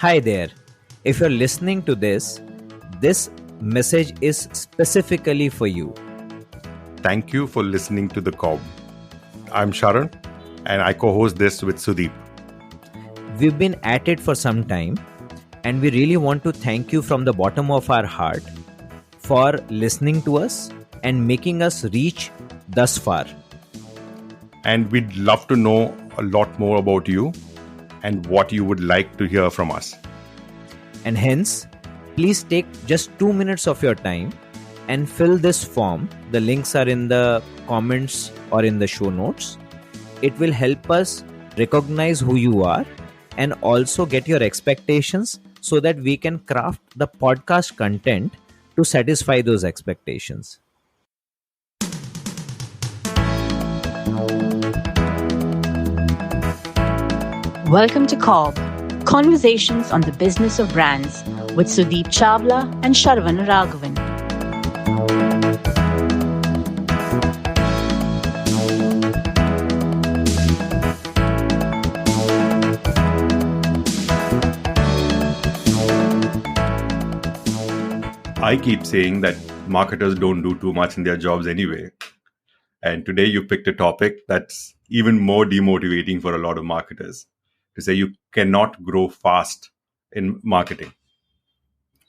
Hi there. If you're listening to this message is specifically for you. Thank you for listening to The Cob. I'm Sharan and I co-host this with Sudeep. We've been at it for some time and we really want to thank you from the bottom of our heart for listening to us and making us reach thus far. And we'd love to know a lot more about you and what you would like to hear from us. And hence, please take just 2 minutes of your time and fill this form. The links are in the comments or in the show notes. It will help us recognize who you are and also get your expectations so that we can craft the podcast content to satisfy those expectations. Welcome to Cob, Conversations on the Business of Brands with Sudeep Chawla and Sharan Raghavan. I keep saying that marketers don't do too much in their jobs anyway. And today you picked a topic that's even more demotivating for a lot of marketers. To say you cannot grow fast in marketing.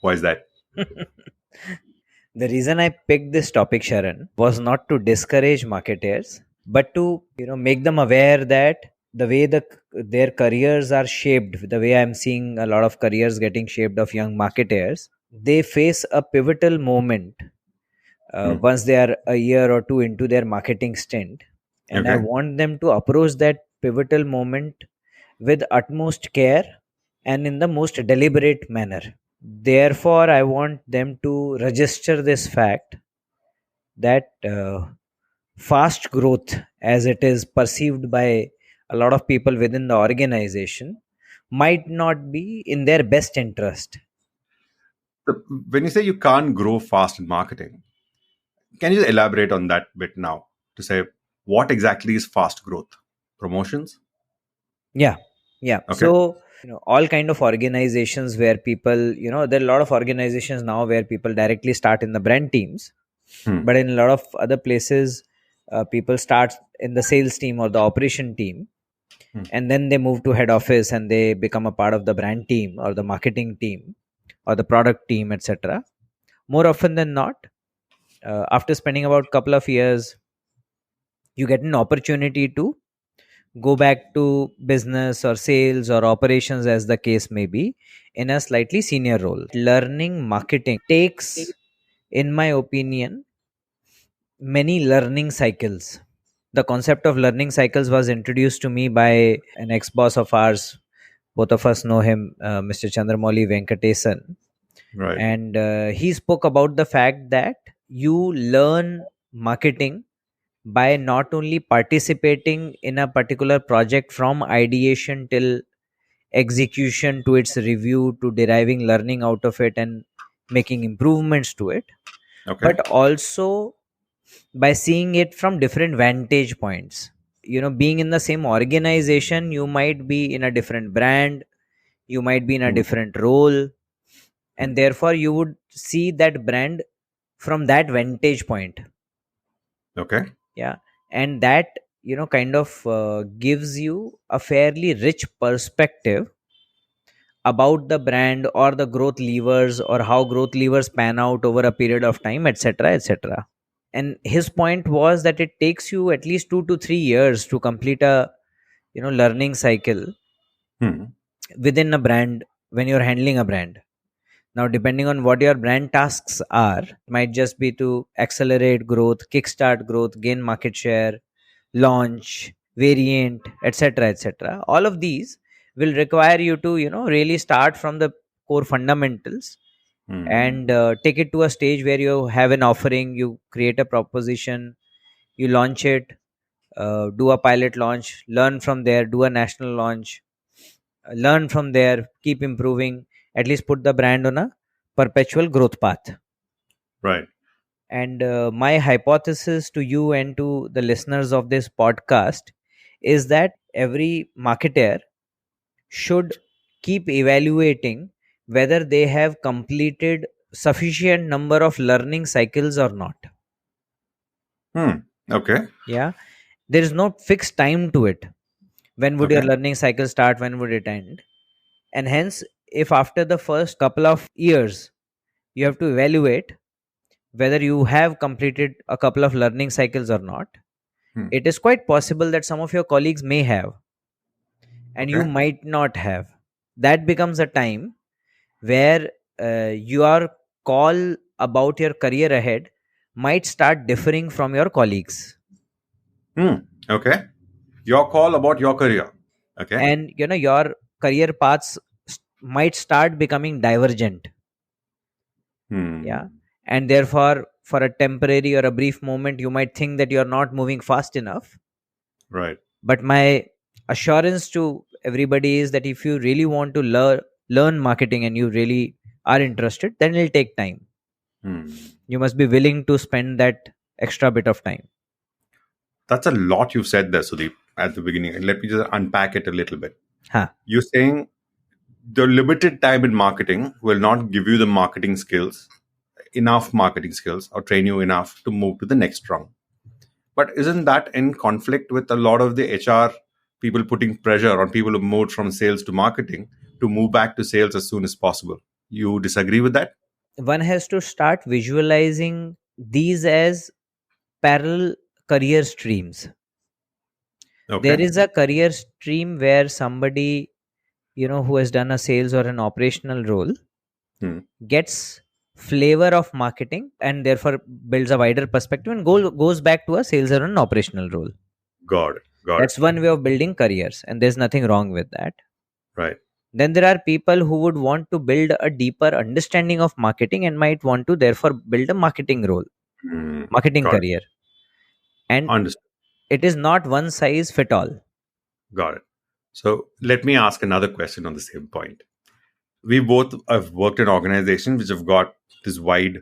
Why is that? The reason I picked this topic, Sharan, was not to discourage marketers, but to make them aware that the way their careers are shaped, the way I'm seeing a lot of careers getting shaped of young marketers, they face a pivotal moment once they are a year or two into their marketing stint. And I want them to approach that pivotal moment with utmost care and in the most deliberate manner. Therefore, I want them to register this fact that fast growth, as it is perceived by a lot of people within the organization, might not be in their best interest. When you say you can't grow fast in marketing, can you elaborate on that bit now to say what exactly is fast growth? Promotions? Yeah. Okay. So, all kind of organizations where people, there are a lot of organizations now where people directly start in the brand teams. But in a lot of other places, people start in the sales team or the operation team. And then they move to head office and they become a part of the brand team or the marketing team or the product team, etc. More often than not, after spending about a couple of years, you get an opportunity to go back to business or sales or operations, as the case may be, in a slightly senior role. Learning marketing takes, in my opinion, many learning cycles. The concept of learning cycles was introduced to me by an ex-boss of ours. Both of us know him, Mr. Chandramouli Venkatesan. Right. And he spoke about the fact that you learn marketing by not only participating in a particular project from ideation till execution to its review to deriving learning out of it and making improvements to it, but also by seeing it from different vantage points. Being in the same organization, you might be in a different brand, you might be in a different role, and therefore you would see that brand from that vantage point. Yeah. And that kind of gives you a fairly rich perspective about the brand or the growth levers or how growth levers pan out over a period of time, etc., etc. And his point was that it takes you at least 2 to 3 years to complete a learning cycle within a brand when you're handling a brand. Now, depending on what your brand tasks are, it might just be to accelerate growth, kickstart growth, gain market share, launch, variant, etc., etc. All of these will require you to, really start from the core fundamentals and take it to a stage where you have an offering, you create a proposition, you launch it, do a pilot launch, learn from there, do a national launch, learn from there, keep improving, at least put the brand on a perpetual growth path. Right. And my hypothesis to you and to the listeners of this podcast is that every marketer should keep evaluating whether they have completed sufficient number of learning cycles or not. Hmm. Okay. Yeah, there is no fixed time to it. When would your Okay. learning cycle start, when would it end? And hence, if after the first couple of years you have to evaluate whether you have completed a couple of learning cycles or not, Hmm. it is quite possible that some of your colleagues may have and you Okay. might not have. That becomes a time where your call about your career ahead might start differing from your colleagues. Hmm. Okay. Your call about your career. Okay. And your career paths might start becoming divergent. Yeah. Hmm. And therefore, for a temporary or a brief moment, you might think that you're not moving fast enough. Right. But my assurance to everybody is that if you really want to learn marketing and you really are interested, then it'll take time. Hmm. You must be willing to spend that extra bit of time. That's a lot you said there, Sudeep, at the beginning. Let me just unpack it a little bit. Huh. You're saying the limited time in marketing will not give you the marketing skills, enough marketing skills, or train you enough to move to the next rung. But isn't that in conflict with a lot of the HR people putting pressure on people who moved from sales to marketing to move back to sales as soon as possible? You disagree with that? One has to start visualizing these as parallel career streams. There Okay. is a career stream where somebody, who has done a sales or an operational role Hmm. gets flavor of marketing and therefore builds a wider perspective and goes back to a sales or an operational role. Got it. Got it. That's one way of building careers, and there's nothing wrong with that. Right. Then there are people who would want to build a deeper understanding of marketing and might want to therefore build a marketing role, Hmm. marketing Got it. career. And Understood. it is not one size fit all. Got it. So let me ask another question on the same point. We both have worked in organizations which have got this wide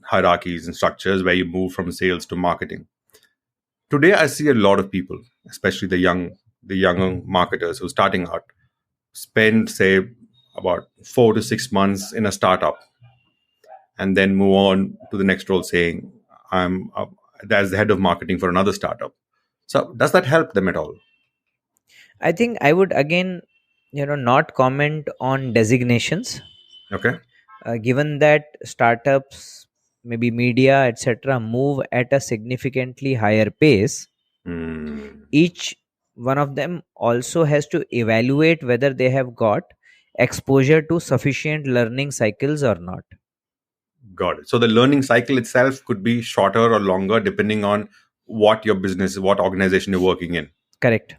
hierarchies and structures where you move from sales to marketing. Today, I see a lot of people, especially the younger marketers who are starting out, spend say about 4 to 6 months in a startup and then move on to the next role, saying I'm as the head of marketing for another startup. So, does that help them at all? I think I would again, not comment on designations, Okay. given that startups, maybe media, etc., move at a significantly higher pace. Hmm. Each one of them also has to evaluate whether they have got exposure to sufficient learning cycles or not. Got it. So the learning cycle itself could be shorter or longer depending on what your business, what organization you're working in. Correct.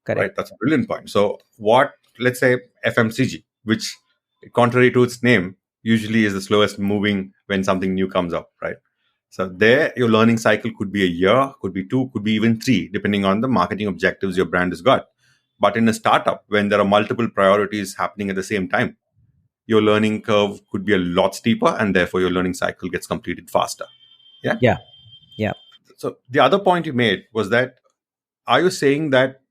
Right. Correct. That's a brilliant point. So what, let's say FMCG, which contrary to its name, usually is the slowest moving when something new comes up, right? So there, your learning cycle could be a year, could be two, could be even three, depending on the marketing objectives your brand has got. But in a startup, when there are multiple priorities happening at the same time, your learning curve could be a lot steeper, and therefore your learning cycle gets completed faster. Yeah. Yeah. Yeah. So the other point you made was that, are you saying that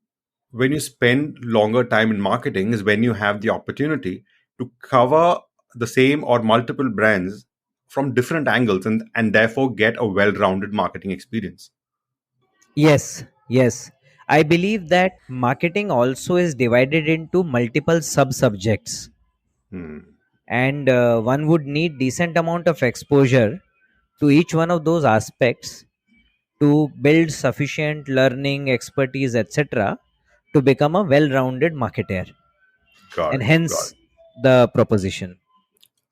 when you spend longer time in marketing is when you have the opportunity to cover the same or multiple brands from different angles and therefore get a well-rounded marketing experience? Yes. Yes. I believe that marketing also is divided into multiple sub subjects, Hmm. and one would need decent amount of exposure to each one of those aspects to build sufficient learning expertise, etc., to become a well-rounded marketer, Got and it. Got hence it. the proposition.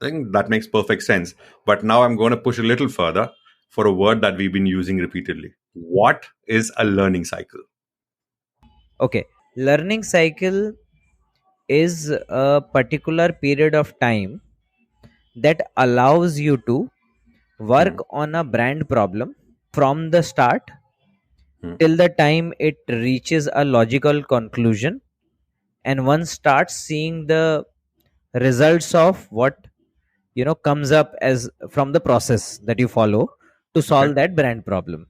I think that makes perfect sense. But now I'm going to push a little further for a word that we've been using repeatedly. What is a learning cycle? Okay, learning cycle is a particular period of time that allows you to Hmm. work on a brand problem from the start Hmm. till the time it reaches a logical conclusion, and one starts seeing the results of what comes up as from the process that you follow to Okay. solve that brand problem.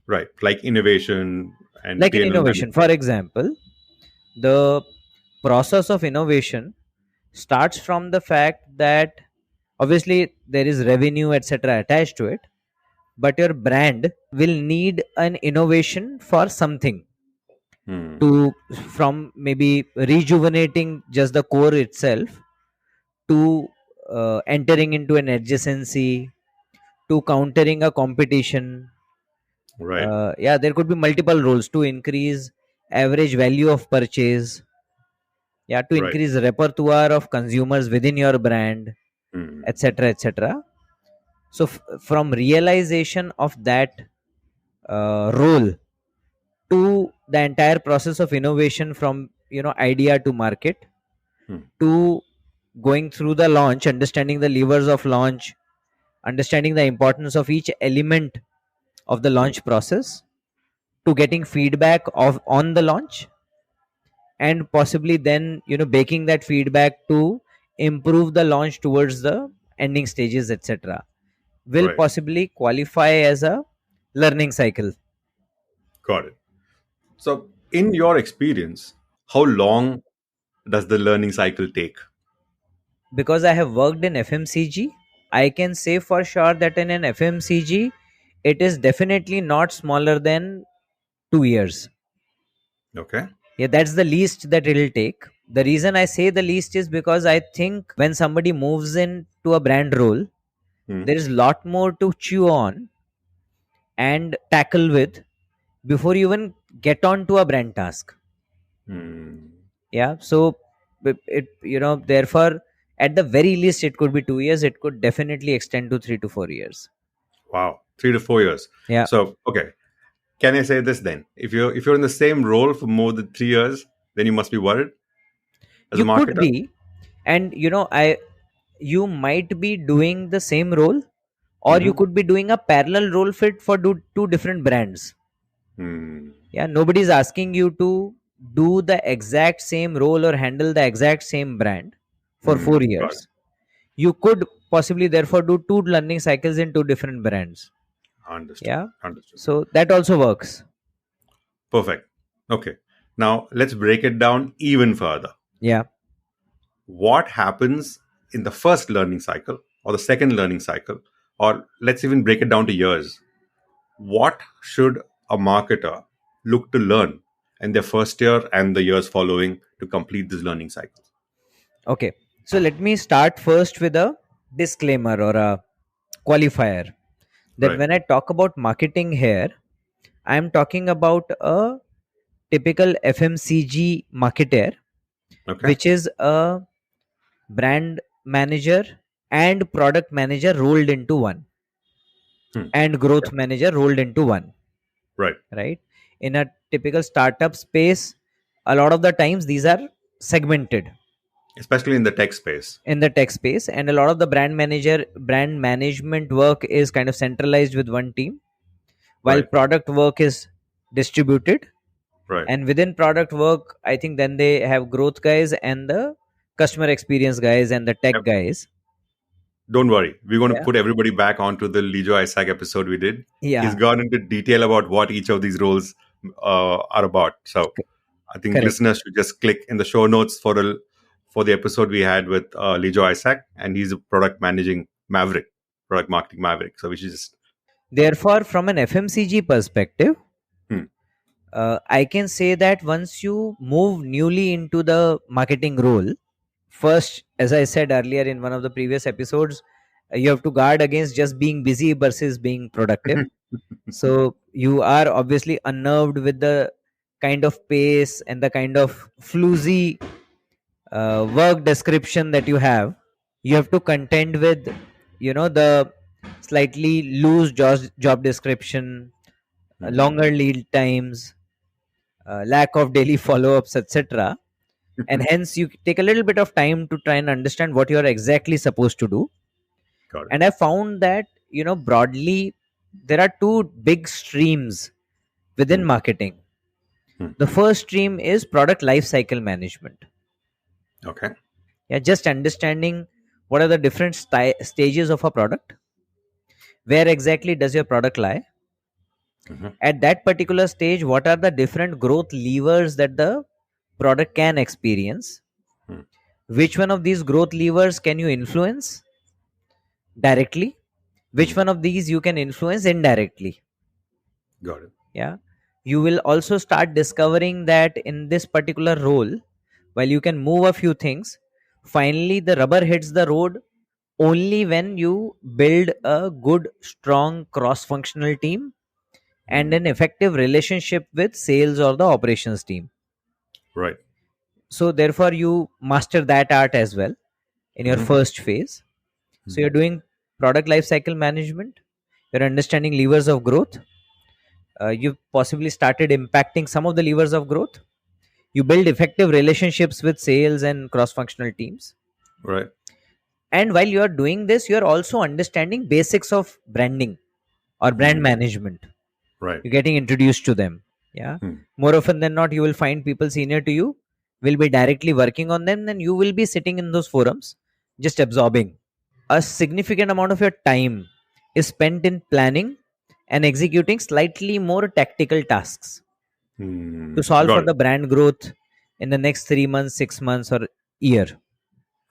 Right. Like innovation and Like in P&L innovation, for management. example, the process of innovation starts from the fact that obviously there is revenue etc attached to it, but your brand will need an innovation for something, Hmm. to from maybe rejuvenating just the core itself to entering into an adjacency to countering a competition. Right. Yeah, there could be multiple roles to increase average value of purchase, yeah, to Right. increase repertoire of consumers within your brand, Hmm. etc etc. So from realization of that role to the entire process of innovation, from idea to market, Hmm. to going through the launch, understanding the levers of launch, understanding the importance of each element of the Hmm. launch process, to getting feedback of on the launch, and possibly then baking that feedback to improve the launch towards the ending stages etc, will Right. possibly qualify as a learning cycle. Got it. So, in your experience, how long does the learning cycle take? Because I have worked in FMCG, I can say for sure that in an FMCG, it is definitely not smaller than 2 years. Okay. Yeah, that's the least that it'll take. The reason I say the least is because I think when somebody moves into a brand role, Hmm. there is a lot more to chew on and tackle with before you even get on to a brand task. Hmm. Yeah, so it therefore at the very least it could be 2 years. It could definitely extend to 3 to 4 years. Wow, 3 to 4 years. Yeah, So, okay, can I say this then? If you're in the same role for more than 3 years, then you must be worried as a you could marketer. be, and I you might be doing the same role, or you Mm-hmm. could be doing a parallel role fit for two different brands. Hmm. Yeah, nobody's asking you to do the exact same role or handle the exact same brand for four Hmm. Got it. years. You could possibly therefore do two learning cycles in two different brands. Understood. Yeah, Understood. so that also works. Perfect. Okay. Now let's break it down even further. Yeah. What happens in the first learning cycle or the second learning cycle, or let's even break it down to years? What should a marketer look to learn in their first year and the years following to complete this learning cycle? Okay, so let me start first with a disclaimer or a qualifier, that Right. when I talk about marketing here, I am talking about a typical FMCG marketer, Okay. which is a brand manager and product manager rolled into one, Hmm. and Okay. growth manager rolled into one, Right. right? In a typical startup space, a lot of the times these are segmented Especially in the tech space. in the tech space, and a lot of the brand management work is kind of centralized with one team, while Right. product work is distributed. Right. And within product work, I think then they have growth guys and the customer experience guys and the tech Yep. guys. Don't worry. We're going to Yeah, put everybody back onto the Lijo Isaac episode we did. He's yeah, gone into detail about what each of these roles are about. So c- I think correct. listeners should just click in the show notes for the episode we had with Lijo Isaac, and he's a product marketing maverick. So we should just Therefore, from an FMCG perspective, hmm, I can say that once you move newly into the marketing role, first, as I said earlier in one of the previous episodes, you have to guard against just being busy versus being productive. So you are obviously unnerved with the kind of pace and the kind of floozy work description that you have. You have to contend with the slightly loose job description, longer hmm, lead times, lack of daily follow-ups etc, and hence you take a little bit of time to try and understand what you are exactly supposed to do. got it. And I found that broadly there are two big streams within Hmm, marketing. hmm. The first stream is product life cycle management. Okay. Yeah, just understanding what are the different stages of a product, where exactly does your product lie Hmm. at that particular stage, what are the different growth levers that the product can experience, Hmm. which one of these growth levers can you influence directly, which Hmm. one of these you can influence indirectly. Got it. Yeah, you will also start discovering that in this particular role, while you can move a few things, finally the rubber hits the road only when you build a good strong cross functional team and Hmm. an effective relationship with sales or the operations team. Right. So therefore you master that art as well in your Hmm. first phase. So Hmm. you're doing product lifecycle management, you're understanding levers of growth, you possibly started impacting some of the levers of growth, you build effective relationships with sales and cross functional teams, Right. and while you are doing this you are also understanding basics of branding or brand Hmm. management. Right. You're getting introduced to them. Yeah, Hmm. more often than not you will find people senior to you will be directly working on them, then you will be sitting in those forums just absorbing. A significant amount of your time is spent in planning and executing slightly more tactical tasks Hmm. to solve for Got it. the brand growth in the next 3 months, 6 months, or year.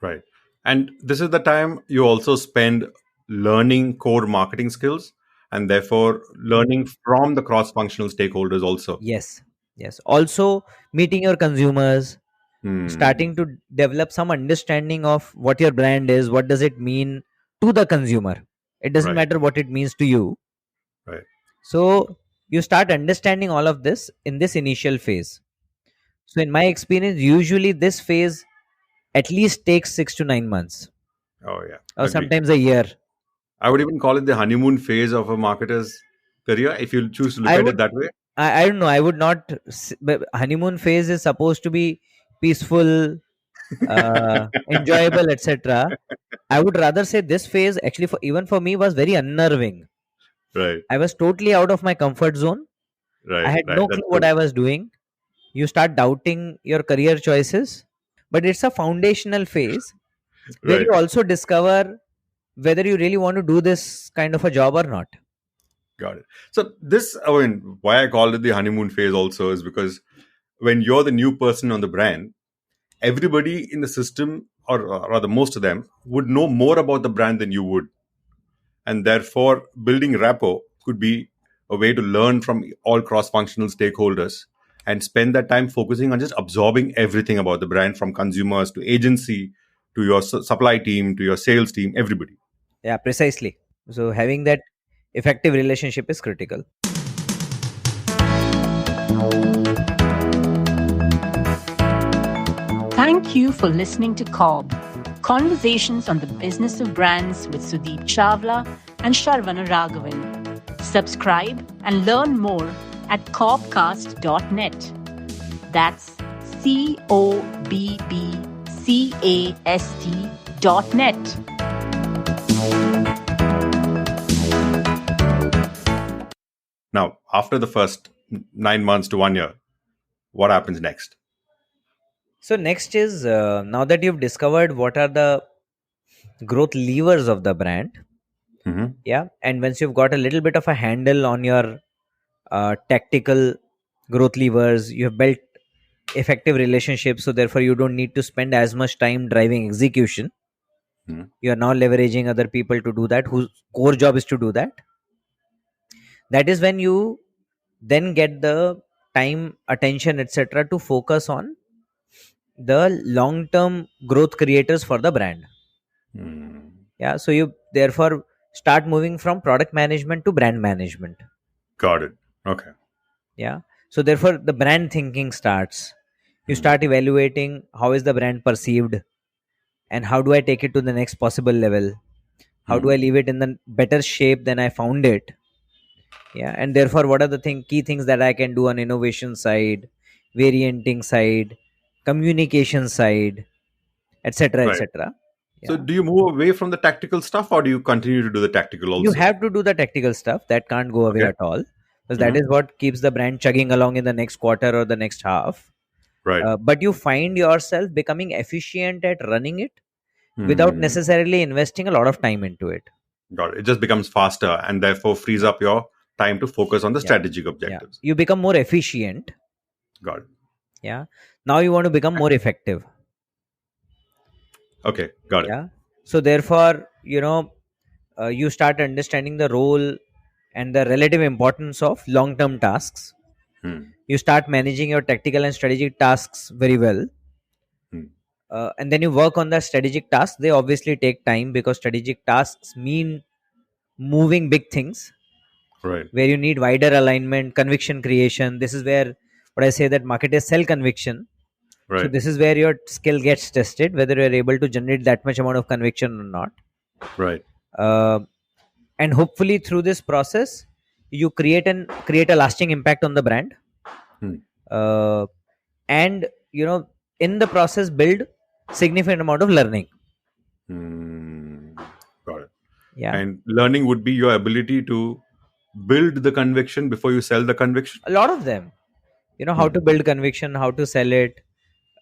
Right. And this is the time you also spend learning core marketing skills and therefore learning from the cross functional stakeholders also. Yes, yes. Also, meeting your consumers, Hmm. starting to develop some understanding of what your brand is, what does it mean to the consumer. It doesn't Right. matter what it means to you. Right. So, you start understanding all of this in this initial phase. So, in my experience, usually this phase at least takes 6 to 9 months Oh, yeah. or Agree. sometimes a year. I would even call it the honeymoon phase of a marketer's career if you choose to look I at would, it that way. I don't know, I would not, but honeymoon phase is supposed to be peaceful, enjoyable, etc. I would rather say this phase actually, for even for me, was very unnerving. Right. I was totally out of my comfort zone. I Right. had Right. no That's clue what true. I was doing. You start doubting your career choices, but it's a foundational phase where Right. you also discover whether you really want to do this kind of a job or not. Got it. So this, I mean, why I called it the honeymoon phase also is because when you're the new person on the brand, everybody in the system, or rather most of them, would know more about the brand than you would. And therefore, building rapport could be a way to learn from all cross functional stakeholders and spend that time focusing on just absorbing everything about the brand from consumers to agency to your supply team to your sales team, everybody. Yeah, precisely. So having that effective relationship is critical. Thank you for listening to COB, Conversations on the Business of Brands with Sudeep Chawla and Sharvana Raghavan. Subscribe and learn more at cobcast.net. That's COBBCAST.net. Now, after the first 9 months to 1 year, what happens next? So next is, now that you've discovered what are the growth levers of the brand, Hmm. yeah, and once you've got a little bit of a handle on your tactical growth levers, you have built effective relationships, so therefore you don't need to spend as much time driving execution. Hmm. You are now leveraging other people to do that, whose core job is to do that. That is when you then get the time, attention, etc., to focus on the long term growth creators for the brand. Hmm. Yeah, so you therefore start moving from product management to brand management. Got it. Okay. Yeah, so therefore the brand thinking starts. You Hmm. start evaluating how is the brand perceived and how do I take it to the next possible level, how do Hmm. I leave it in the better shape than I found it. Yeah, and therefore what are the key things that I can do on innovation side, varianting side, communication side, etc., Right. etc. So, Yeah, do you move away from the tactical stuff, or do you continue to do the tactical you also? have to do the tactical stuff, that can't go away Okay. at all, because that Hmm. is what keeps the brand chugging along in the next quarter or the next half. Right. But you find yourself becoming efficient at running it without Hmm. necessarily investing a lot of time into it. Got it. It just becomes faster and therefore frees up your time to focus on the Yeah, strategic yeah, objectives. you become more efficient. Got it. Yeah, Now you want to become more effective. Okay, got it. Yeah. So therefore, you start understanding the role and the relative importance of long term tasks. Hmm. You start managing your tactical and strategic tasks very well. Hmm. And then you work on the strategic tasks. They obviously take time because strategic tasks mean moving big things Right, where you need wider alignment, conviction creation. This is where what I say that marketers sell conviction. So right, this is where your skill gets tested, whether you're able to generate that much amount of conviction or not. right. Uh, and hopefully through this process, you create a lasting impact on the brand. Hmm. Uh, and in the process build significant amount of learning. Hmm. Got it. Yeah, And learning would be your ability to build the conviction before you sell the conviction. a lot of them, how to Hmm. build conviction, how to sell it,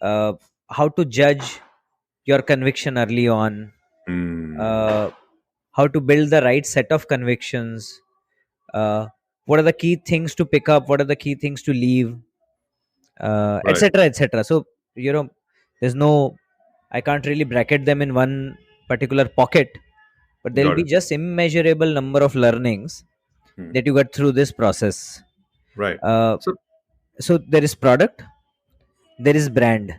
uh, how to judge your conviction early on, Hmm. uh, how to build the right set of convictions, what are the key things to pick up, what are the key things to leave, Right. etc, etc. So there's no, I can't really bracket them in one particular pocket, but there'll Got be it. just immeasurable number of learnings Hmm. that you get through this process. Right. uh, So, so there is product, there is brand,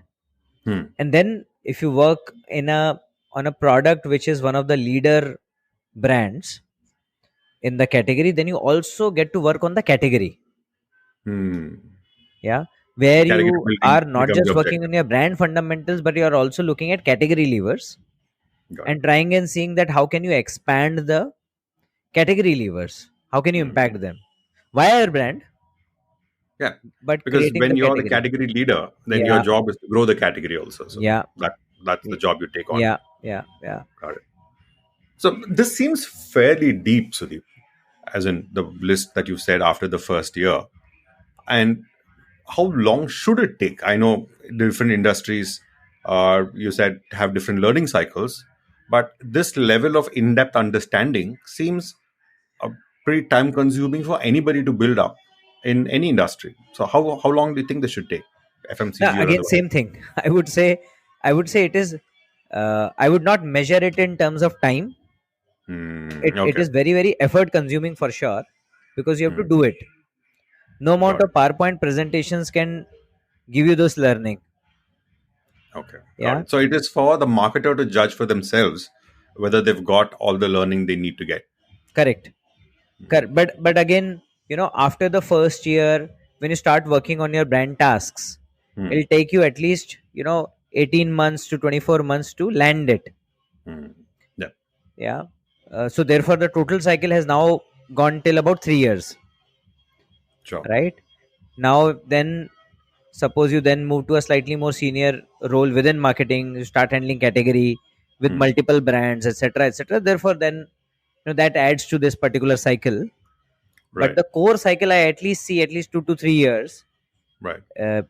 hmm. and then if you work in a on a product which is one of the leader brands in the category, then you also get to work on the category. Hmm. Yeah, where Category you building are not becomes the just working objective. on your brand fundamentals, but you are also looking at category levers Got it. and trying and seeing that how can you expand the category levers, how can you Hmm. impact them via your brand, Yeah. but Because creating when the you're the category. category leader, then your Yeah, job is to grow the category also. So yeah, that's the job you take on. yeah, yeah, yeah. Got it. So this seems fairly deep, Sudeep, as in the list that you said after the first year. And how long should it take? I know different industries, you said, have different learning cycles, but this level of in-depth understanding seems pretty time consuming for anybody to build up in any industry. So how long do you think this should take, Yeah, FMCG or again, otherwise? same thing. I would say it is. I would not measure it in terms of time. It Okay. is very very effort consuming for sure, because you have to Hmm. do it. No amount Got of it. PowerPoint presentations can give you this learning. Okay. Got Yeah, it. So it is for the marketer to judge for themselves whether they've got all the learning they need to get. correct. Correct. But again, after the first year, when you start working on your brand tasks, Hmm. it'll take you at least 18 months to 24 months to land it. Hmm. Yeah. Yeah. So therefore, the total cycle has now gone till about 3 years. Sure. Right now, then suppose you then move to a slightly more senior role within marketing, you start handling category with Hmm. multiple brands, etc., etc. Therefore, then that adds to this particular cycle. But Right. the core cycle, I at least see at least 2 to 3 years, Right. uh,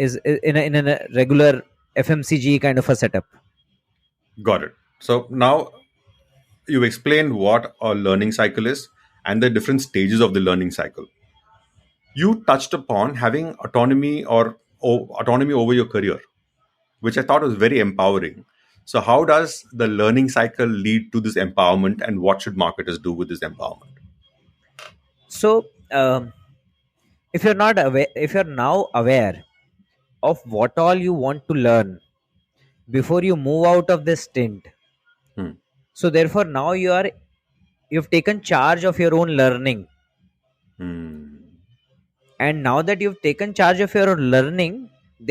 is in a regular FMCG kind of a setup. Got it. So now you explained what a learning cycle is and the different stages of the learning cycle. You touched upon having autonomy over your career, which I thought was very empowering. So how does the learning cycle lead to this empowerment, and what should marketers do with this empowerment? So, if you're now aware of what all you want to learn before you move out of this stint, Hmm. so therefore now you've taken charge of your own learning, Hmm. and now that you've taken charge of your own learning,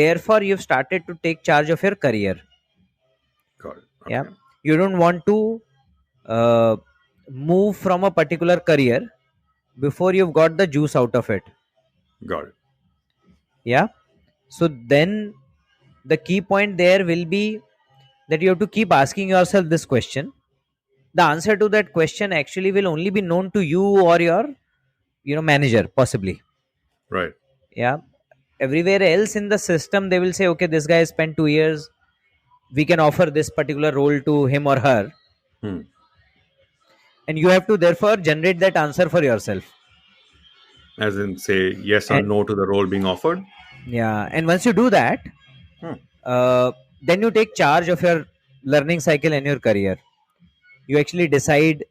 therefore you've started to take charge of your career. Got it. Yeah, Okay. you don't want to uh, move from a particular career before you've got the juice out of it. Got it. Yeah, so then the key point there will be that you have to keep asking yourself this question. The answer to that question actually will only be known to you or your manager possibly. Right. Yeah, everywhere else in the system they will say, okay, this guy spent 2 years, we can offer this particular role to him or her, Hmm. and you have to therefore generate that answer for yourself. As in, say yes or And no to the role being offered. yeah, and once you do that, Hmm. uh, then you take charge of your learning cycle and your career. You actually decide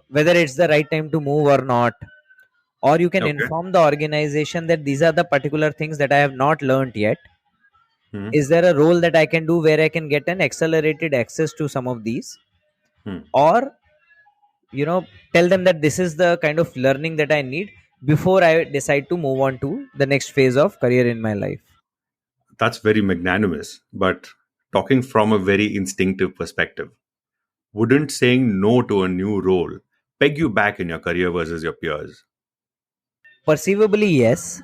whether it's the right time to move or not, or you can Okay. inform the organization that these are the particular things that I have not learned yet. Hmm. Is there a role that I can do where I can get an accelerated access to some of these, Hmm. or you know tell them that this is the kind of learning that I need before I decide to move on to the next phase of career in my life. That's very magnanimous, but talking from a very instinctive perspective, wouldn't saying no to a new role peg you back in your career versus your peers? Perceivably, yes.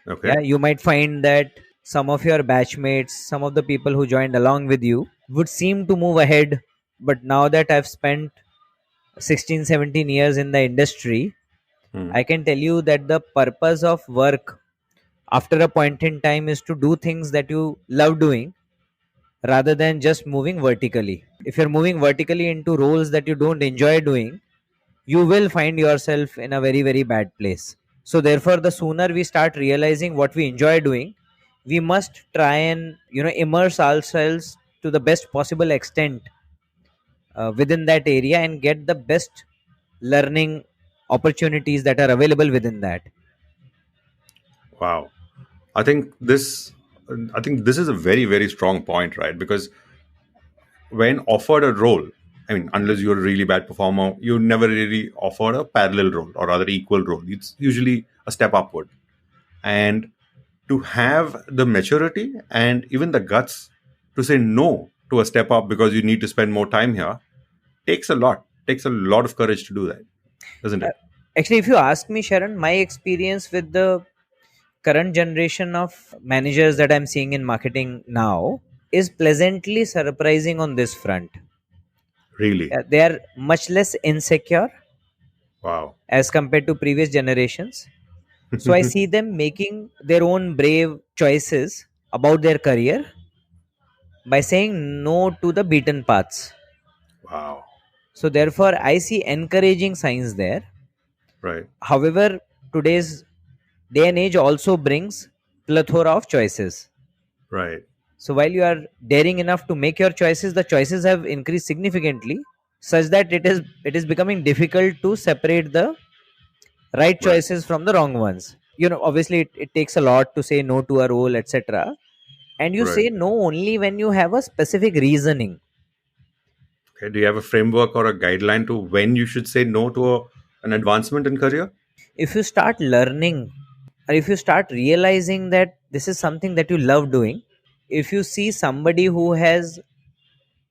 Okay. Yeah, you might find that some of your batchmates, some of the people who joined along with you would seem to move ahead, but now that I've spent 16, 17 years in the industry, Hmm. I can tell you that the purpose of work after a point in time is to do things that you love doing rather than just moving vertically. If you're moving vertically into roles that you don't enjoy doing, you will find yourself in a very, very bad place. So, therefore, the sooner we start realizing what we enjoy doing, we must try and immerse ourselves to the best possible extent within that area and get the best learning opportunities that are available within that. Wow. I think this I think this is a very, very strong point, right? Because when offered a role, I mean, unless you're a really bad performer, you never really offered a parallel role or other equal role. It's usually a step upward. And to have the maturity and even the guts to say no to a step up because you need to spend more time here takes a lot of courage to do that, doesn't Uh, it? Actually, if you ask me, Sharon, my experience with the current generation of managers that I'm seeing in marketing now is pleasantly surprising on this front. Really. They are much less insecure Wow. as compared to previous generations. So I see them making their own brave choices about their career by saying no to the beaten paths. Wow. So therefore, I see encouraging signs there. Right. However, today's day and age also brings plethora of choices. Right. So while you are daring enough to make your choices, the choices have increased significantly, such that it is becoming difficult to separate the right Right. choices from the wrong ones. Obviously, it takes a lot to say no to a role, etc. And you Right. say no only when you have a specific reasoning. Okay. Do you have a framework or a guideline to when you should say no to an advancement in career? If you start learning, or if you start realizing that this is something that you love doing, if you see somebody who has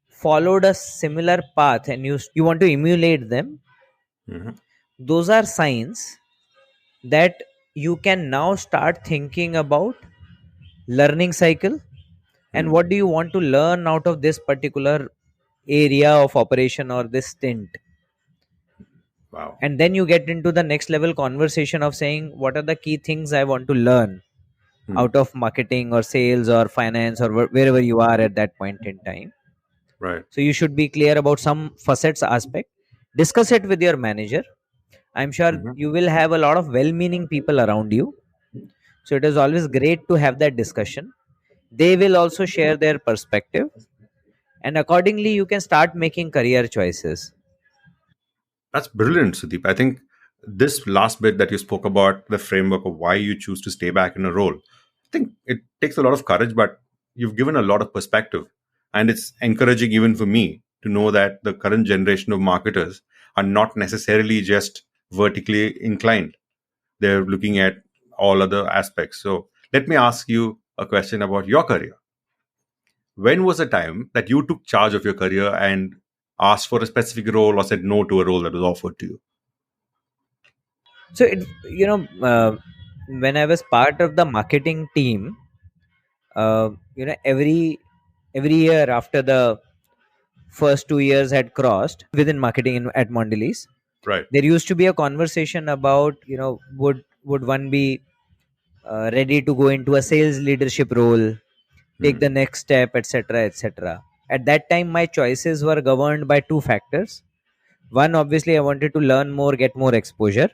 followed a similar path and you want to emulate them, Hmm. those are signs that you can now start thinking about learning cycle and Hmm. what do you want to learn out of this particular area of operation or this stint. Wow. And then you get into the next level conversation of saying what are the key things I want to learn Hmm. out of marketing or sales or finance or wherever you are at that point in time. Right. So you should be clear about some facets aspect, discuss it with your manager. I'm sure Hmm. you will have a lot of well meaning people around you, so it is always great to have that discussion. They will also share their perspective, and accordingly you can start making career choices. That's brilliant, Sudeep. I think this last bit that you spoke about, the framework of why you choose to stay back in a role, I think it takes a lot of courage, but you've given a lot of perspective. And it's encouraging even for me to know that the current generation of marketers are not necessarily just vertically inclined. They're looking at all other aspects. So let me ask you a question about your career. When was the time that you took charge of your career and asked for a specific role or said no to a role that was offered to you? So when I was part of the marketing team, every year after the first 2 years had crossed within marketing at Mondelez, Right. there used to be a conversation about would one be ready to go into a sales leadership role, take Hmm. the next step, etc., etc. At that time, my choices were governed by two factors. One, obviously, I wanted to learn more, get more exposure.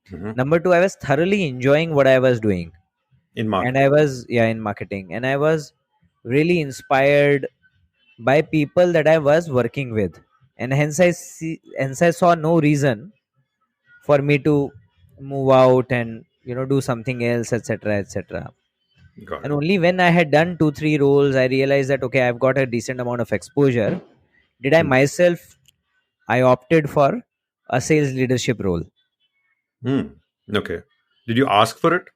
Hmm. Number two, I was thoroughly enjoying what I was doing. In and I marketing. was, yeah, in marketing, and I was really inspired by people that I was working with, and hence I saw no reason for me to move out and do something else, etc., etc. Got And it. only when I had done 2 3 roles, I realized that okay, I've got a decent amount of exposure. Did I Hmm. myself, I opted for a sales leadership role. Hmm. Okay. Did you ask for it?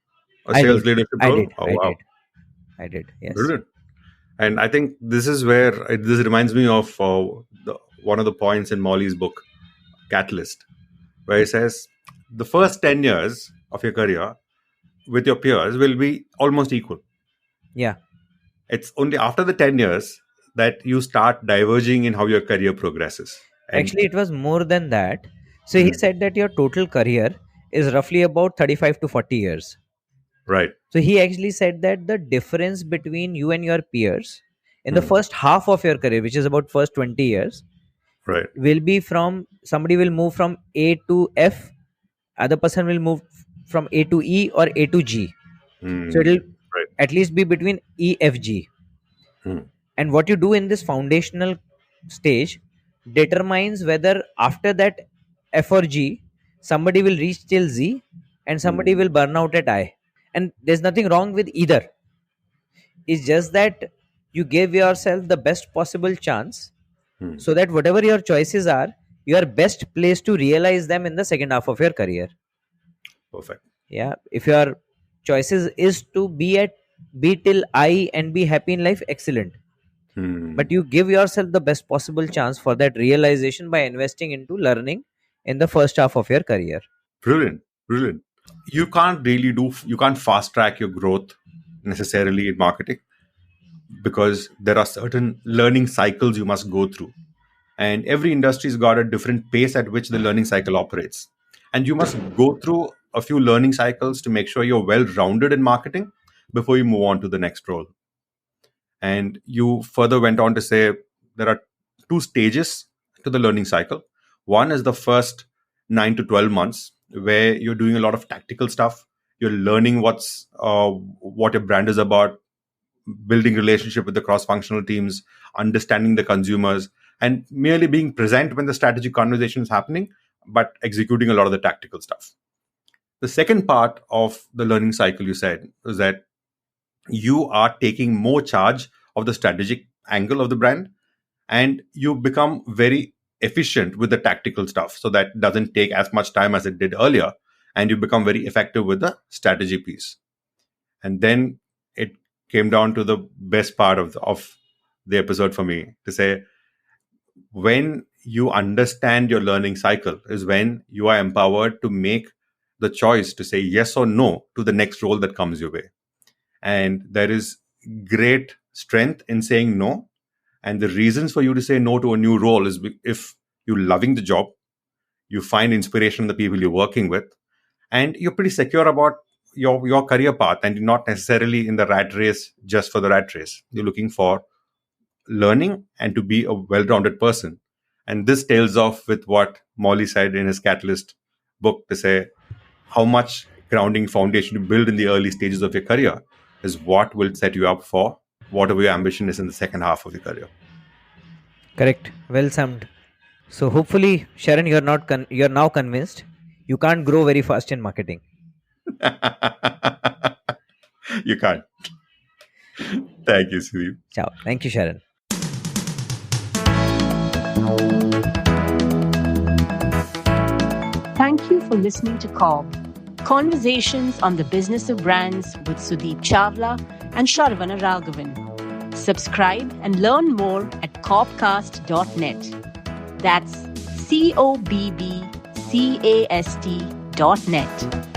A I sales did, leadership I role? did, Oh, I wow. did, I did. Yes. Brilliant. And I think this is where this reminds me of one of the points in Molly's book, Catalyst, where he says the first 10 years of your career with your peers will be almost equal. Yeah. It's only after the 10 years that you start diverging in how your career progresses. And Actually, it was more than that. So he Mhm. said that your total career is roughly about 35 to 40 years. Right. So he actually said that the difference between you and your peers in the Hmm. first half of your career, which is about first 20 years, Right. will be from somebody will move from A to F, other person will move from A to E or A to G. So it'll Hmm. Right. at least be between E, F, G. Hmm. And what you do in this foundational stage determines whether after that F or G, somebody will reach till Z and somebody Hmm. will burn out at I. And there's nothing wrong with either. It's just that you give yourself the best possible chance Hmm. so that whatever your choices are, you are best placed to realize them in the second half of your career. Perfect. Yeah. If your choices is to be till I and be happy in life, excellent. Hmm. But you give yourself the best possible chance for that realization by investing into learning in the first half of your career. Brilliant. Brilliant. You can't fast track your growth necessarily in marketing because there are certain learning cycles you must go through. And every industry's got a different pace at which the learning cycle operates. And you must go through a few learning cycles to make sure you're well rounded in marketing before you move on to the next role. And you further went on to say there are two stages to the learning cycle. One is the first 9 to 12 months where you're doing a lot of tactical stuff. You're learning what your brand is about, building relationship with the cross-functional teams, understanding the consumers, and merely being present when the strategic conversation is happening, but executing a lot of the tactical stuff. The second part of the learning cycle, you said, is that you are taking more charge of the strategic angle of the brand, and you become very efficient with the tactical stuff, so that doesn't take as much time as it did earlier, and you become very effective with the strategy piece. And then it came down to the best part of the episode for me to say, when you understand your learning cycle is when you are empowered to make the choice to say yes or no to the next role that comes your way. And there is great strength in saying no. And the reasons for you to say no to a new role is if you're loving the job, you find inspiration in the people you're working with, and you're pretty secure about your career path, and you're not necessarily in the rat race just for the rat race. You're looking for learning and to be a well-rounded person. And this tails off with what Molly said in his Catalyst book to say how much grounding foundation you build in the early stages of your career is what will set you up for whatever your ambition is in the second half of your career. Correct. Well summed. So hopefully, Sharon, you're now convinced you can't grow very fast in marketing. You can't. Thank you, Sudeep. Ciao. Thank you, Sharon. Thank you for listening to COB, Conversations on the Business of Brands with Sudeep Chawla and Sharvana Raghavan. Subscribe and learn more at cobcast.net. That's COBBCAST.net.